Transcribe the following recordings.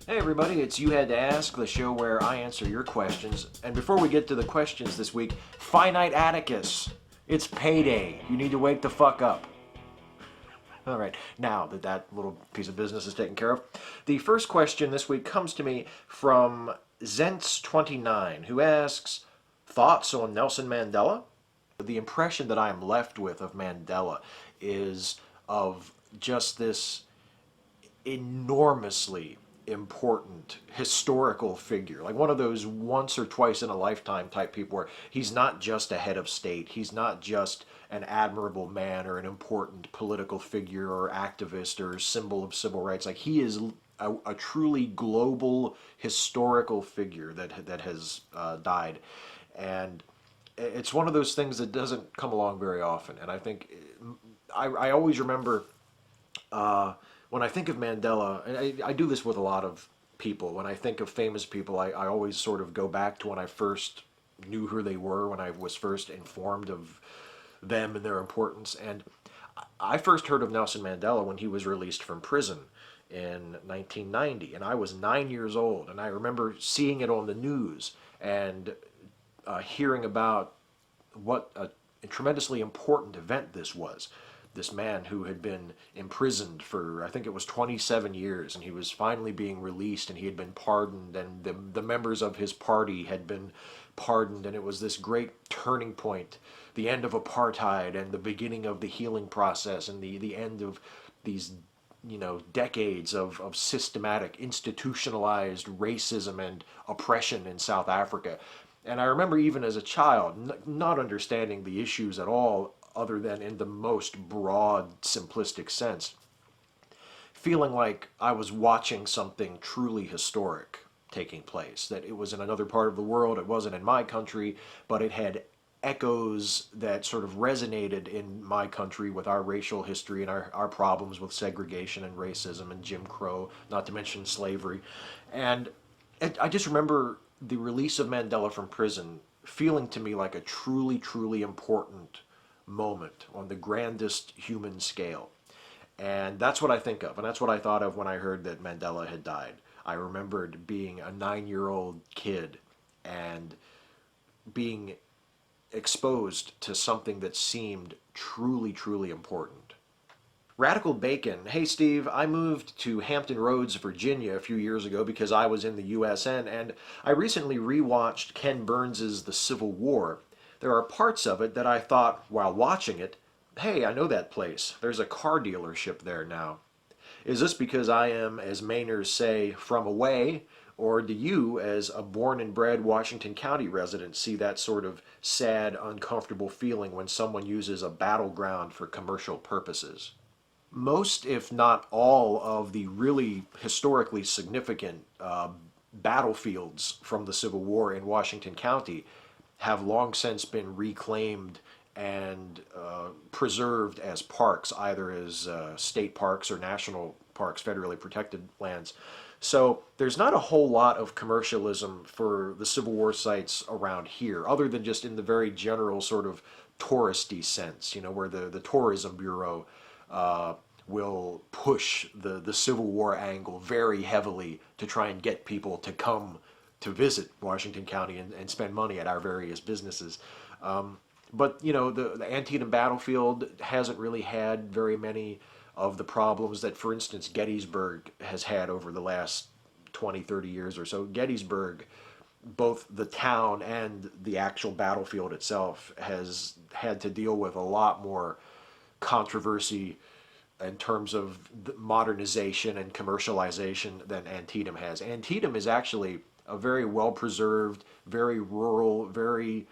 Hey everybody, it's You Had to Ask, the show where I answer your questions. And before we get to the questions this week, Finite Atticus, it's payday. You need to wake the fuck up. All right, now that that little piece of business is taken care of, the first question this week comes to me from Zentz29, who asks, thoughts on Nelson Mandela? The impression that I am left with of Mandela is of just this enormously important historical figure, like one of those once or twice in a lifetime type people where he's not just a head of state, he's not just an admirable man or an important political figure or activist or symbol of civil rights. Like he is a truly global historical figure that has died, and it's one of those things that doesn't come along very often. And I think I always remember when I think of Mandela, and I do this with a lot of people, when I think of famous people, I always sort of go back to when I first knew who they were, when I was first informed of them and their importance. And I first heard of Nelson Mandela when he was released from prison in 1990, and I was 9 years old. And I remember seeing it on the news and hearing about what a tremendously important event this was. This man who had been imprisoned for, I think it was 27 years, and he was finally being released, and he had been pardoned, and the members of his party had been pardoned, and it was this great turning point, the end of apartheid and the beginning of the healing process and the end of these decades of systematic institutionalized racism and oppression in South Africa. And I remember even as a child not understanding the issues at all other than in the most broad, simplistic sense, feeling like I was watching something truly historic taking place, that it was in another part of the world, it wasn't in my country, but it had echoes that sort of resonated in my country with our racial history and our problems with segregation and racism and Jim Crow, not to mention slavery. And I just remember the release of Mandela from prison feeling to me like a truly, truly important moment on the grandest human scale. And that's what I think of, and that's what I thought of when I heard that Mandela had died. I remembered being a 9-year-old kid and being exposed to something that seemed truly, truly important. Radical Bacon, hey Steve, I moved to Hampton Roads, Virginia a few years ago because I was in the USN, and I recently rewatched Ken Burns's The Civil War. There are parts of it that I thought, while watching it, hey, I know that place. There's a car dealership there now. Is this because I am, as Mainers say, from away, or do you, as a born and bred Washington County resident, see that sort of sad, uncomfortable feeling when someone uses a battleground for commercial purposes? Most, if not all, of the really historically significant battlefields from the Civil War in Washington County have long since been reclaimed and preserved as parks, either as state parks or national parks, federally protected lands. So there's not a whole lot of commercialism for the Civil War sites around here, other than just in the very general sort of touristy sense, where the Tourism Bureau will push the Civil War angle very heavily to try and get people to come to visit Washington County and spend money at our various businesses. But the Antietam battlefield hasn't really had very many of the problems that, for instance, Gettysburg has had over the last 20, 30 years or so. Gettysburg, both the town and the actual battlefield itself, has had to deal with a lot more controversy in terms of modernization and commercialization than Antietam has. Antietam is actually a very well-preserved, very rural, very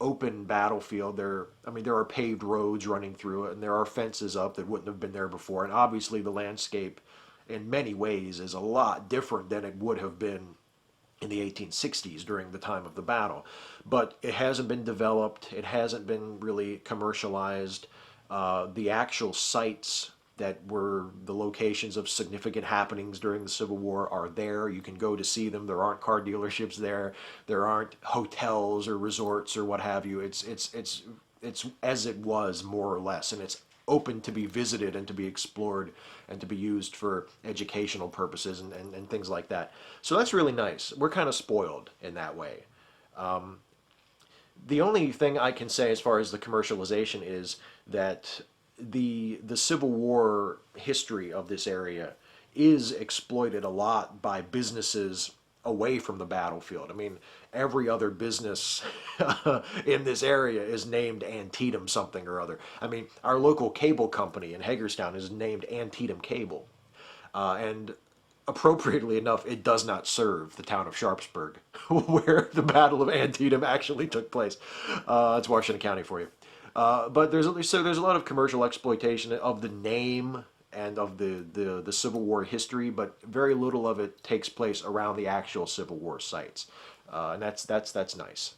open battlefield. There are paved roads running through it, and there are fences up that wouldn't have been there before. And obviously the landscape in many ways is a lot different than it would have been in the 1860s during the time of the battle. But it hasn't been developed. It hasn't been really commercialized. The actual sites that were the locations of significant happenings during the Civil War are there. You can go to see them. There aren't car dealerships there. There aren't hotels or resorts or what have you. It's as it was, more or less, and it's open to be visited and to be explored and to be used for educational purposes and things like that. So that's really nice. We're kind of spoiled in that way. The only thing I can say as far as the commercialization is that the Civil War history of this area is exploited a lot by businesses away from the battlefield. I mean, every other business in this area is named Antietam something or other. I mean, our local cable company in Hagerstown is named Antietam Cable. And appropriately enough, it does not serve the town of Sharpsburg, where the Battle of Antietam actually took place. It's Washington County for you. But there's a lot of commercial exploitation of the name and of the Civil War history, but very little of it takes place around the actual Civil War sites, and that's nice.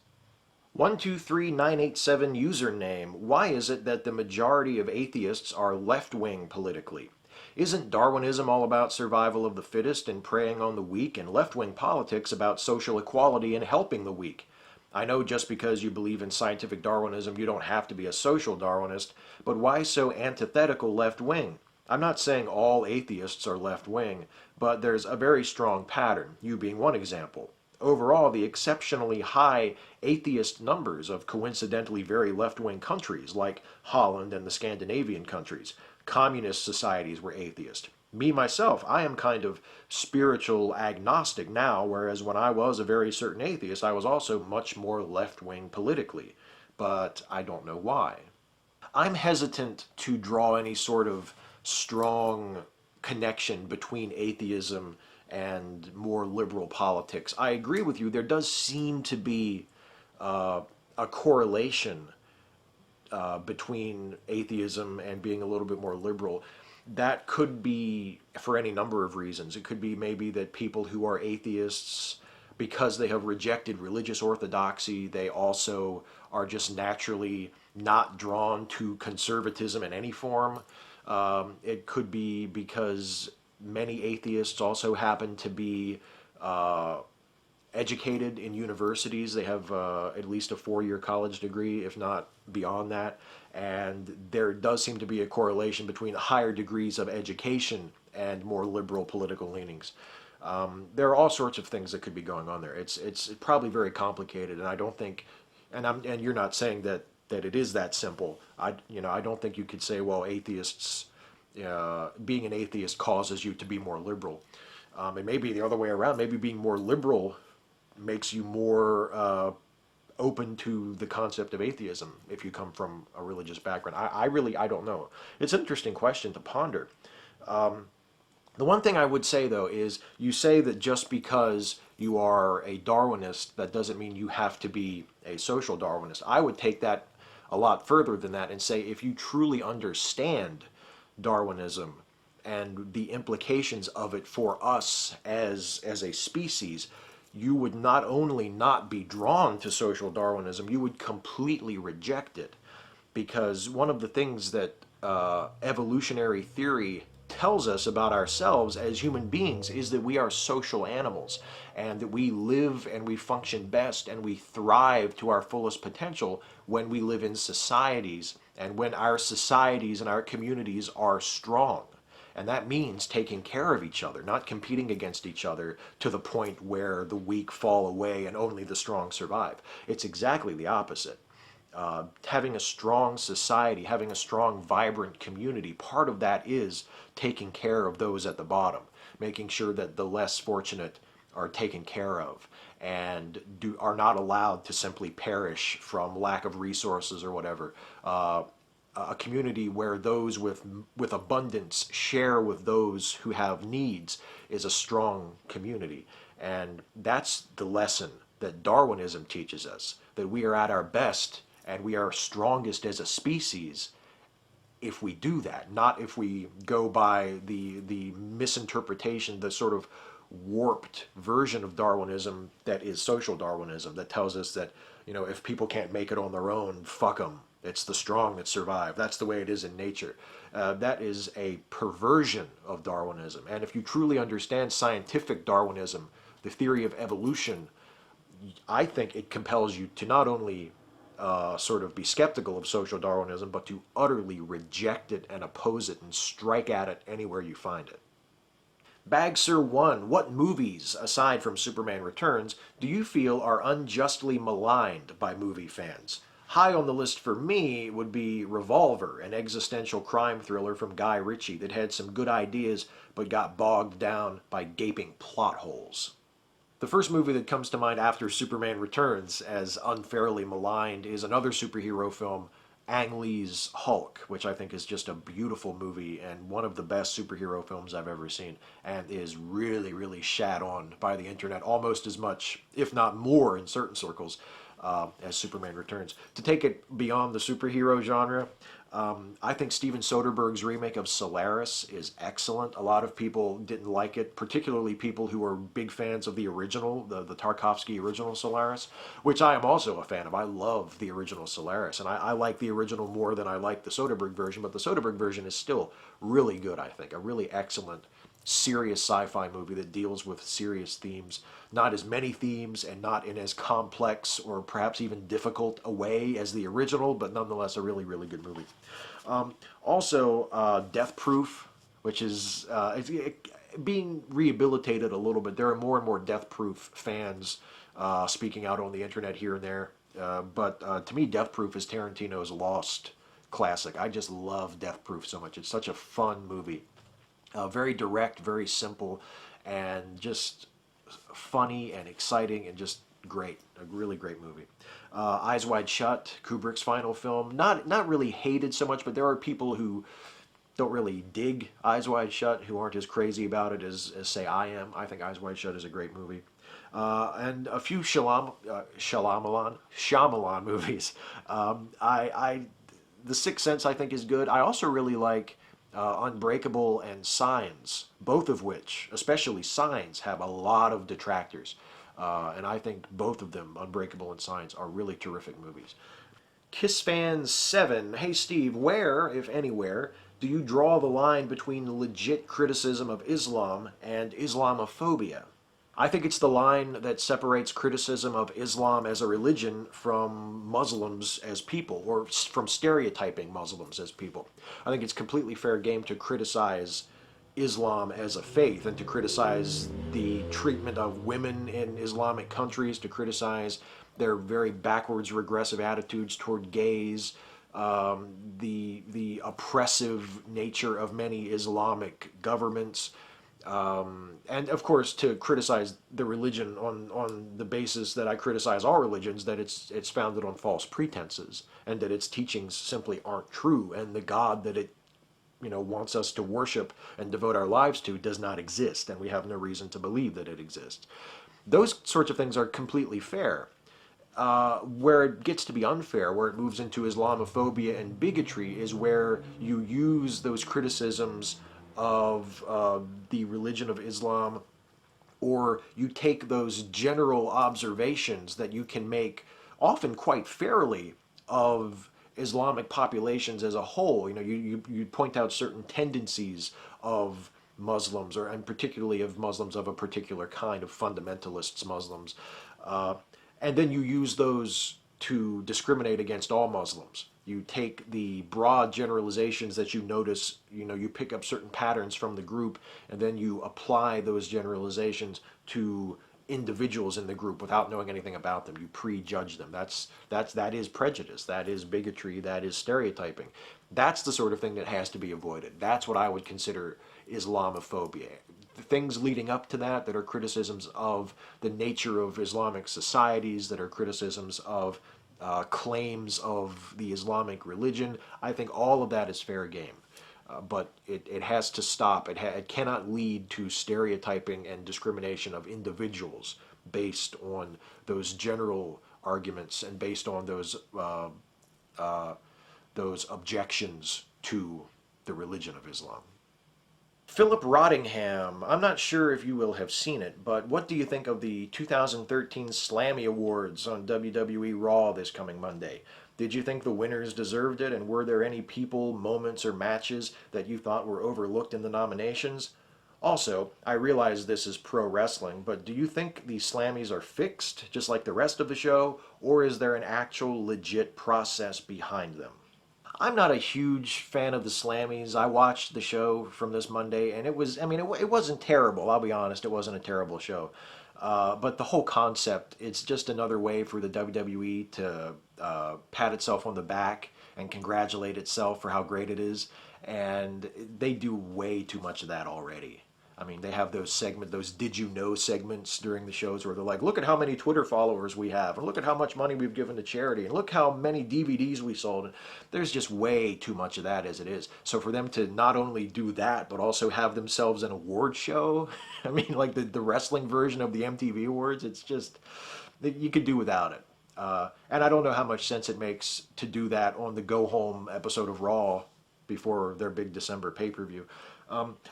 123987 username. Why is it that the majority of atheists are left-wing politically? Isn't Darwinism all about survival of the fittest and preying on the weak, and left-wing politics about social equality and helping the weak? I know just because you believe in scientific Darwinism you don't have to be a social Darwinist, but why so antithetical left-wing? I'm not saying all atheists are left-wing, but there's a very strong pattern, you being one example. Overall, the exceptionally high atheist numbers of coincidentally very left-wing countries like Holland and the Scandinavian countries, communist societies were atheist. Me, myself, I am kind of spiritual agnostic now, whereas when I was a very certain atheist, I was also much more left-wing politically. But I don't know why. I'm hesitant to draw any sort of strong connection between atheism and more liberal politics. I agree with you, there does seem to be a correlation between atheism and being a little bit more liberal. That could be for any number of reasons. It could be maybe that people who are atheists, because they have rejected religious orthodoxy, they also are just naturally not drawn to conservatism in any form. It could be because many atheists also happen to be educated in universities. They have at least a 4-year college degree, if not beyond that. And there does seem to be a correlation between higher degrees of education and more liberal political leanings. There are all sorts of things that could be going on there. It's probably very complicated, and I don't think, and you're not saying that it is that simple. I don't think you could say, well, atheists, being an atheist causes you to be more liberal. It may be the other way around. Maybe being more liberal makes you more open to the concept of atheism if you come from a religious background. I don't know. It's an interesting question to ponder. The one thing I would say, though, is you say that just because you are a Darwinist, that doesn't mean you have to be a social Darwinist. I would take that a lot further than that and say if you truly understand Darwinism and the implications of it for us as a species, you would not only not be drawn to social Darwinism, you would completely reject it. Because one of the things that evolutionary theory tells us about ourselves as human beings is that we are social animals, and that we live and we function best and we thrive to our fullest potential when we live in societies and when our societies and our communities are strong. And that means taking care of each other, not competing against each other to the point where the weak fall away and only the strong survive. It's exactly the opposite. Having a strong society, having a strong, vibrant community, part of that is taking care of those at the bottom, making sure that the less fortunate are taken care of and are not allowed to simply perish from lack of resources or whatever. A community where those with abundance share with those who have needs is a strong community. And that's the lesson that Darwinism teaches us, that we are at our best and we are strongest as a species if we do that, not if we go by the misinterpretation, the sort of warped version of Darwinism that is social Darwinism, that tells us that, if people can't make it on their own, fuck them. It's the strong that survive. That's the way it is in nature. That is a perversion of Darwinism. And if you truly understand scientific Darwinism, the theory of evolution, I think it compels you to not only sort of be skeptical of social Darwinism, but to utterly reject it and oppose it and strike at it anywhere you find it. Bagser 1, what movies, aside from Superman Returns, do you feel are unjustly maligned by movie fans? High on the list for me would be Revolver, an existential crime thriller from Guy Ritchie that had some good ideas but got bogged down by gaping plot holes. The first movie that comes to mind after Superman Returns as unfairly maligned is another superhero film, Ang Lee's Hulk, which I think is just a beautiful movie and one of the best superhero films I've ever seen, and is really, really shat on by the internet almost as much, if not more in certain circles, as Superman Returns. To take it beyond the superhero genre, I think Steven Soderbergh's remake of Solaris is excellent. A lot of people didn't like it, particularly people who are big fans of the original, the Tarkovsky original Solaris, which I am also a fan of. I love the original Solaris, and I like the original more than I like the Soderbergh version, but the Soderbergh version is still really good, I think. A really excellent, serious sci-fi movie that deals with serious themes. Not as many themes and not in as complex or perhaps even difficult a way as the original, but nonetheless a really, really good movie. Also, Death Proof, which is being rehabilitated a little bit. There are more and more Death Proof fans speaking out on the internet here and there. But to me, Death Proof is Tarantino's lost classic. I just love Death Proof so much. It's such a fun movie. Very direct, very simple, and just funny and exciting and just great. A really great movie. Eyes Wide Shut, Kubrick's final film. Not really hated so much, but there are people who don't really dig Eyes Wide Shut, who aren't as crazy about it as say I am. I think Eyes Wide Shut is a great movie. And a few Shyamalan movies. The Sixth Sense I think is good. I also really like Unbreakable and Signs, both of which, especially Signs, have a lot of detractors. And I think both of them, Unbreakable and Signs, are really terrific movies. KissFan7, hey Steve, where, if anywhere, do you draw the line between legit criticism of Islam and Islamophobia? I think it's the line that separates criticism of Islam as a religion from Muslims as people, or from stereotyping Muslims as people. I think it's completely fair game to criticize Islam as a faith and to criticize the treatment of women in Islamic countries, to criticize their very backwards, regressive attitudes toward gays, the oppressive nature of many Islamic governments, and of course to criticize the religion on the basis that I criticize all religions, that it's founded on false pretenses and that its teachings simply aren't true, and the God that it wants us to worship and devote our lives to does not exist, and we have no reason to believe that it exists. Those sorts of things are completely fair. Where it gets to be unfair, where it moves into Islamophobia and bigotry, is where you use those criticisms of the religion of Islam, or you take those general observations that you can make, often quite fairly, of Islamic populations as a whole. You point out certain tendencies of Muslims, and particularly of Muslims of a particular kind, of fundamentalists Muslims, and then you use those to discriminate against all Muslims. You take the broad generalizations that you notice, you pick up certain patterns from the group, and then you apply those generalizations to individuals in the group without knowing anything about them. You prejudge them. That is prejudice. That is bigotry. That is stereotyping. That's the sort of thing that has to be avoided. That's what I would consider Islamophobia. The things leading up to that are criticisms of the nature of Islamic societies, that are criticisms of claims of the Islamic religion. I think all of that is fair game. But it has to stop. It cannot lead to stereotyping and discrimination of individuals based on those general arguments and based on those objections to the religion of Islam. Philip Rottingham, I'm not sure if you will have seen it, but what do you think of the 2013 Slammy Awards on WWE Raw this coming Monday? Did you think the winners deserved it, and were there any people, moments, or matches that you thought were overlooked in the nominations? Also, I realize this is pro wrestling, but do you think the Slammies are fixed, just like the rest of the show, or is there an actual legit process behind them? I'm not a huge fan of the Slammies. I watched the show from this Monday, and it was, I mean, it wasn't terrible. I'll be honest, it wasn't a terrible show. But the whole concept, it's just another way for the WWE to pat itself on the back and congratulate itself for how great it is. And they do way too much of that already. I mean, they have those "Did you know" segments during the shows where they're like, "Look at how many Twitter followers we have, and look at how much money we've given to charity, and look how many DVDs we sold." And there's just way too much of that as it is. So for them to not only do that, but also have themselves an award show, I mean, like the wrestling version of the MTV Awards, it's just you could do without it. And I don't know how much sense it makes to do that on the go home episode of Raw before their big December pay-per-view.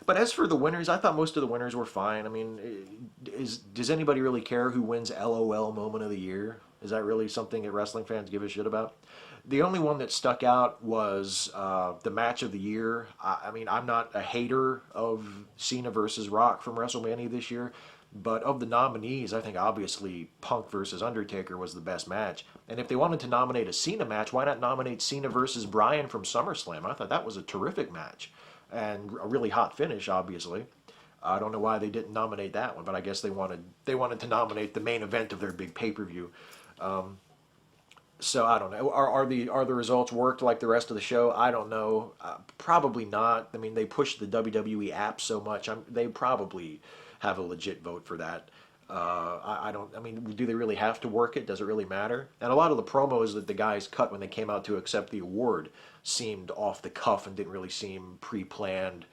But as for the winners, I thought most of the winners were fine. I mean, does anybody really care who wins LOL Moment of the Year? Is that really something that wrestling fans give a shit about? The only one that stuck out was the match of the year. I mean, I'm not a hater of Cena versus Rock from WrestleMania this year, but of the nominees, I think obviously Punk versus Undertaker was the best match. And if they wanted to nominate a Cena match, why not nominate Cena versus Bryan from SummerSlam? I thought that was a terrific match and a really hot finish, obviously. I don't know why they didn't nominate that one, but I guess they wanted to nominate the main event of their big pay-per-view. So I don't know. Are the results worked like the rest of the show? I don't know. Probably not. I mean, they push the WWE app so much. They probably have a legit vote for that. I don't. I mean, do they really have to work it? Does it really matter? And a lot of the promos that the guys cut when they came out to accept the award seemed off the cuff and didn't really seem pre-planned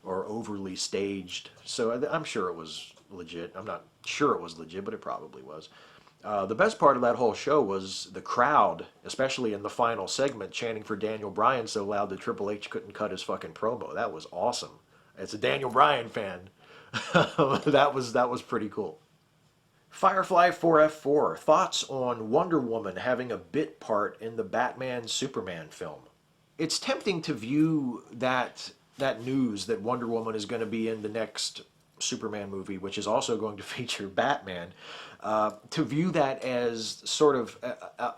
or overly staged. So I'm sure it was legit. I'm not sure it was legit, but it probably was. The best part of that whole show was the crowd, especially in the final segment, chanting for Daniel Bryan so loud that Triple H couldn't cut his fucking promo. That was awesome. As a Daniel Bryan fan, that was pretty cool. Firefly 4F4, thoughts on Wonder Woman having a bit part in the Batman Superman film? It's tempting to view that news that Wonder Woman is going to be in the next Superman movie, which is also going to feature Batman, to view that as sort of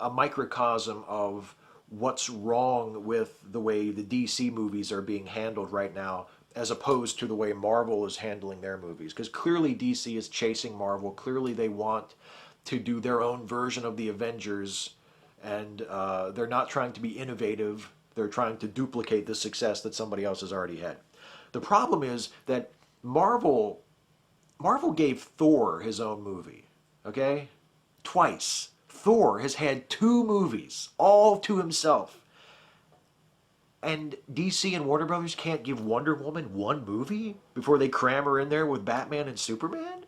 a microcosm of what's wrong with the way the DC movies are being handled right now, as opposed to the way Marvel is handling their movies. Because clearly DC is chasing Marvel. Clearly they want to do their own version of the Avengers, and they're not trying to be innovative. They're trying to duplicate the success that somebody else has already had. The problem is that Marvel gave Thor his own movie, okay? Twice. Thor has had 2 movies, all to himself. And DC and Warner Brothers can't give Wonder Woman 1 movie before they cram her in there with Batman and Superman?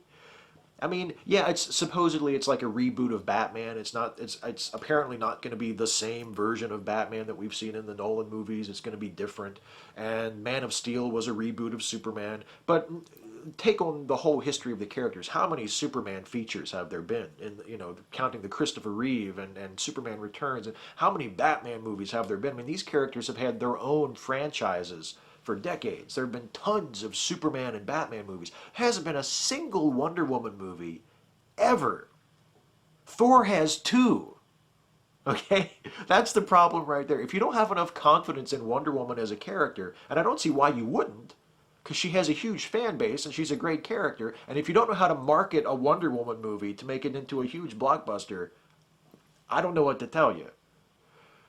I mean, yeah, it's like a reboot of Batman. It's apparently not going to be the same version of Batman that we've seen in the Nolan movies. It's going to be different. And Man of Steel was a reboot of Superman. But take on the whole history of the characters. How many Superman features have there been? Counting the Christopher Reeve and Superman Returns, and how many Batman movies have there been? I mean, these characters have had their own franchises for decades. There have been tons of Superman and Batman movies. Hasn't been a single Wonder Woman movie ever. Thor has 2. Okay? That's the problem right there. If you don't have enough confidence in Wonder Woman as a character, and I don't see why you wouldn't, because she has a huge fan base and she's a great character, and if you don't know how to market a Wonder Woman movie to make it into a huge blockbuster, I don't know what to tell you.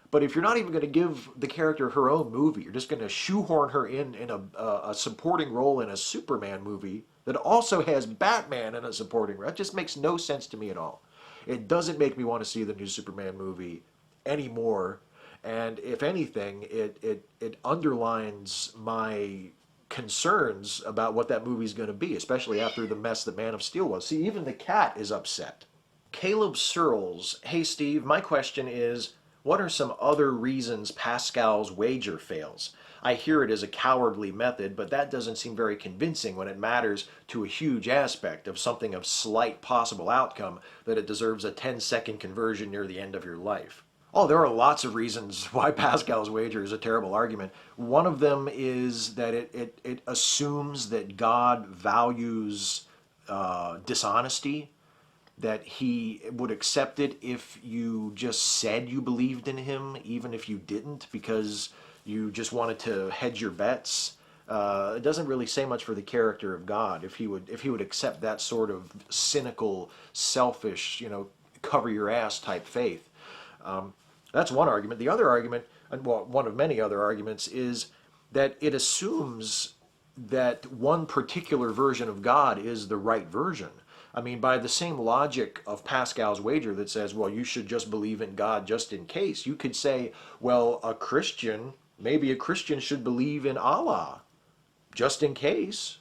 But if you're not even going to give the character her own movie, you're just going to shoehorn her in a supporting role in a Superman movie that also has Batman in a supporting role, it just makes no sense to me at all. It doesn't make me want to see the new Superman movie anymore. And if anything, it underlines my concerns about what that movie's going to be, especially after the mess that Man of Steel was. See, even the cat is upset. Caleb Searles, hey Steve, my question is, what are some other reasons Pascal's Wager fails? I hear it as a cowardly method, but that doesn't seem very convincing when it matters to a huge aspect of something of slight possible outcome that it deserves a 10-second conversion near the end of your life. Oh, there are lots of reasons why Pascal's Wager is a terrible argument. One of them is that it assumes that God values dishonesty, that he would accept it if you just said you believed in him, even if you didn't, because you just wanted to hedge your bets. It doesn't really say much for the character of God if he would accept that sort of cynical, selfish, cover your ass type faith. That's one argument. The other argument, and well, one of many other arguments, is that it assumes that one particular version of God is the right version. I mean, by the same logic of Pascal's Wager that says, well, you should just believe in God just in case, you could say, well, maybe a Christian should believe in Allah just in case,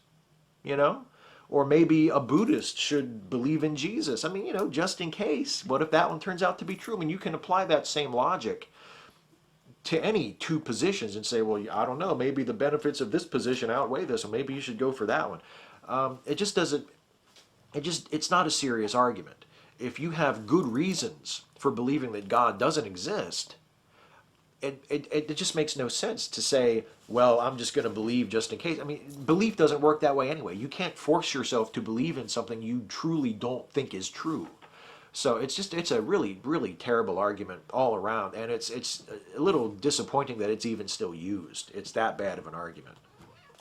you know? Or maybe a Buddhist should believe in Jesus. I mean, just in case. What if that one turns out to be true? I mean, you can apply that same logic to any two positions and say, well, I don't know, maybe the benefits of this position outweigh this, or maybe you should go for that one. It just doesn't, it's not a serious argument. If you have good reasons for believing that God doesn't exist, it just makes no sense to say, well, I'm just going to believe just in case. I mean, belief doesn't work that way anyway. You can't force yourself to believe in something you truly don't think is true. So it's a really, really terrible argument all around, and it's a little disappointing that it's even still used. It's that bad of an argument.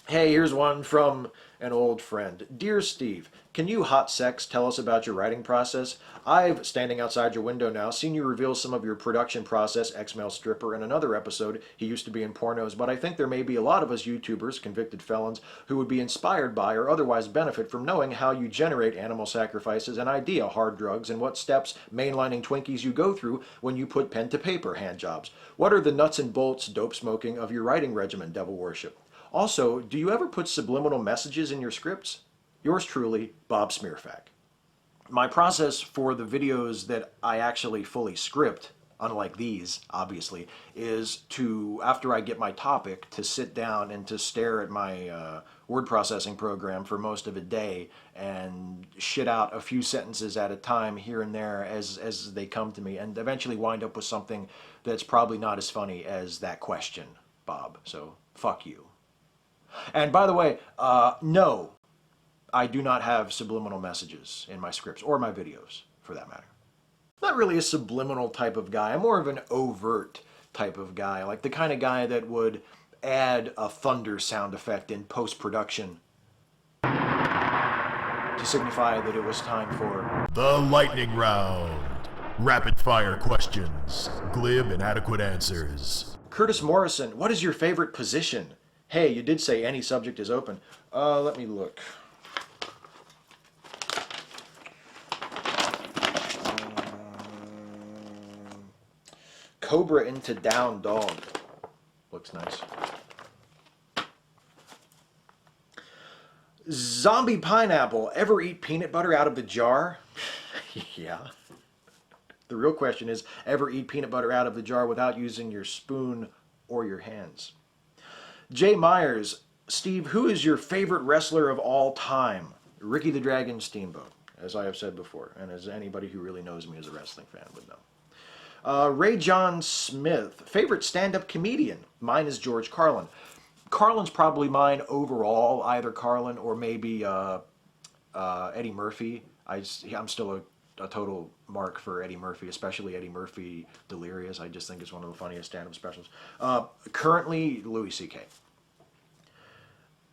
Hey, here's one from an old friend. Dear Steve, can you, hot sex, tell us about your writing process? I've, standing outside your window now, seen you reveal some of your production process, ex-male stripper, in another episode. He used to be in pornos, but I think there may be a lot of us YouTubers, convicted felons, who would be inspired by or otherwise benefit from knowing how you generate animal sacrifices and idea hard drugs and what steps, mainlining Twinkies, you go through when you put pen to paper hand jobs. What are the nuts and bolts, dope smoking, of your writing regimen, devil worship? Also, do you ever put subliminal messages in your scripts? Yours truly, Bob Smearfack. My process for the videos that I actually fully script, unlike these, obviously, is to, after I get my topic, to sit down and to stare at my word processing program for most of a day and shit out a few sentences at a time here and there as they come to me, and eventually wind up with something that's probably not as funny as that question, Bob. So, fuck you. And by the way, no, I do not have subliminal messages in my scripts, or my videos, for that matter. Not really a subliminal type of guy. I'm more of an overt type of guy, like the kind of guy that would add a thunder sound effect in post-production to signify that it was time for the lightning round. Rapid fire questions, glib and adequate answers. Curtis Morrison, what is your favorite position? Hey, you did say any subject is open. Let me look. Cobra into down dog. Looks nice. Zombie pineapple. Ever eat peanut butter out of the jar? Yeah. The real question is, ever eat peanut butter out of the jar without using your spoon or your hands? Jay Myers, Steve, who is your favorite wrestler of all time? Ricky the Dragon Steamboat, as I have said before, and as anybody who really knows me as a wrestling fan would know. Ray John Smith, favorite stand-up comedian? Mine is George Carlin. Carlin's probably mine overall, either Carlin or maybe Eddie Murphy. I'm still a total mark for Eddie Murphy, especially Eddie Murphy Delirious. I just think it's one of the funniest stand-up specials. Currently, Louis C.K.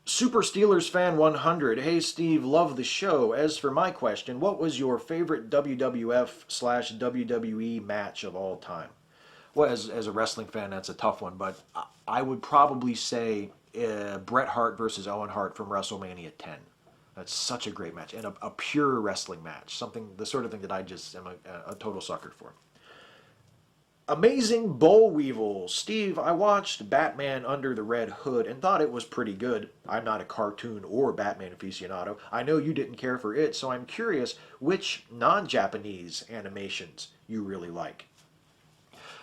Super Steelers Fan 100. Hey Steve, love the show. As for my question, what was your favorite WWF/WWE match of all time? Well, as a wrestling fan, that's a tough one, but I would probably say Bret Hart versus Owen Hart from WrestleMania 10. That's such a great match, and a pure wrestling match. The sort of thing that I just am a total sucker for. Amazing Boll Weevil. Steve, I watched Batman Under the Red Hood and thought it was pretty good. I'm not a cartoon or Batman aficionado. I know you didn't care for it, so I'm curious which non-Japanese animations you really like.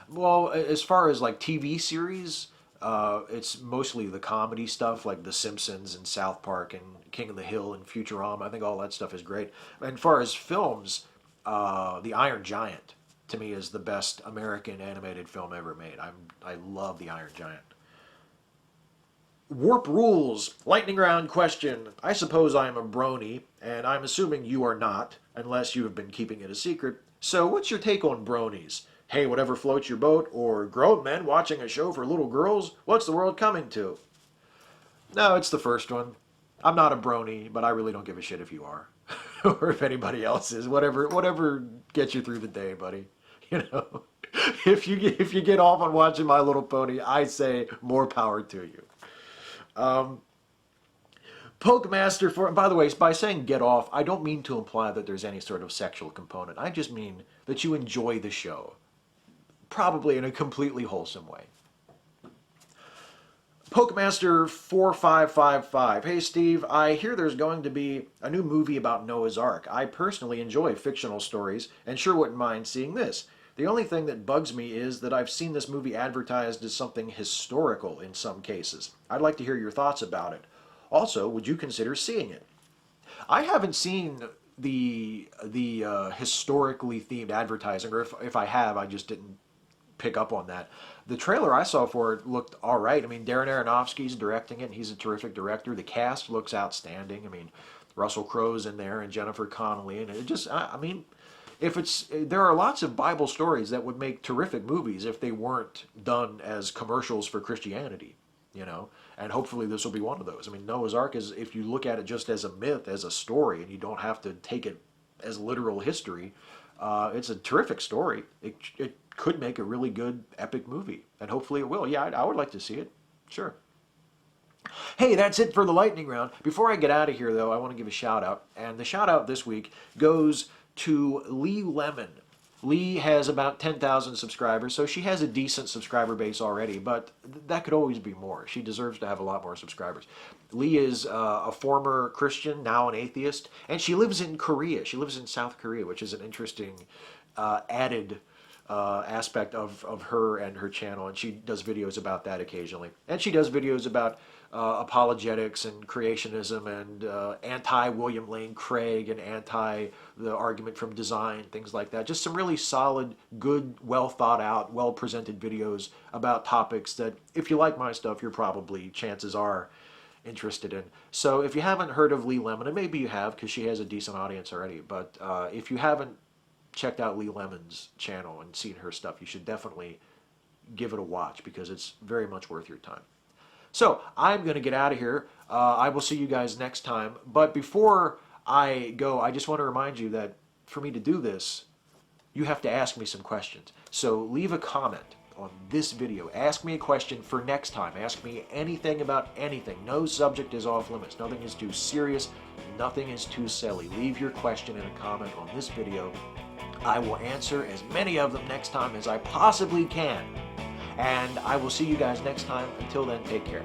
Well, as far as like TV series, it's mostly the comedy stuff like The Simpsons and South Park and King of the Hill and Futurama. I think all that stuff is great. And as far as films, The Iron Giant to me is the best American animated film ever made. I love The Iron Giant. Warp Rules, lightning round question. I suppose I am a brony, and I'm assuming you are not, unless you have been keeping it a secret. So what's your take on bronies? Hey, whatever floats your boat, or grown men watching a show for little girls? What's the world coming to? No, it's the first one. I'm not a brony, but I really don't give a shit if you are. Or if anybody else is. Whatever gets you through the day, buddy. You know? If you get off on watching My Little Pony, I say more power to you. Pokemaster for, by the way, by saying get off, I don't mean to imply that there's any sort of sexual component. I just mean that you enjoy the show. Probably in a completely wholesome way. Pokemaster 4555. Hey Steve, I hear there's going to be a new movie about Noah's Ark. I personally enjoy fictional stories and sure wouldn't mind seeing this. The only thing that bugs me is that I've seen this movie advertised as something historical in some cases. I'd like to hear your thoughts about it. Also, would you consider seeing it? I haven't seen the historically themed advertising, or if I have, I just didn't pick up on that. The trailer I saw for it looked all right. I mean, Darren Aronofsky's directing it, and he's a terrific director. The cast looks outstanding. I mean, Russell Crowe's in there and Jennifer Connelly, and it just, I mean, there are lots of Bible stories that would make terrific movies if they weren't done as commercials for Christianity, you know, and hopefully this will be one of those. I mean, Noah's Ark is, if you look at it just as a myth, as a story, and you don't have to take it as literal history, it's a terrific story. It could make a really good epic movie, and hopefully it will. Yeah, I would like to see it. Sure. Hey, that's it for the lightning round. Before I get out of here, though, I want to give a shout out, and the shout out this week goes to Lee Lemon. Lee has about 10,000 subscribers, so she has a decent subscriber base already, but that could always be more. She deserves to have a lot more subscribers. Lee is a former Christian, now an atheist, and she lives in Korea. She lives in South Korea, which is an interesting added aspect of her and her channel, and she does videos about that occasionally. And she does videos about apologetics and creationism and anti-William Lane Craig and anti the argument from design, things like that. Just some really solid, good, well thought out, well presented videos about topics that, if you like my stuff, you're probably, chances are, interested in. So if you haven't heard of Lee Lemon, and maybe you have because she has a decent audience already, but if you haven't checked out Lee Lemon's channel and seen her stuff, you should definitely give it a watch because it's very much worth your time. So I'm going to get out of here. I will see you guys next time. But before I go, I just want to remind you that for me to do this, you have to ask me some questions. So leave a comment on this video. Ask me a question for next time. Ask me anything about anything. No subject is off limits. Nothing is too serious. Nothing is too silly. Leave your question in a comment on this video. I will answer as many of them next time as I possibly can. And I will see you guys next time. Until then, take care.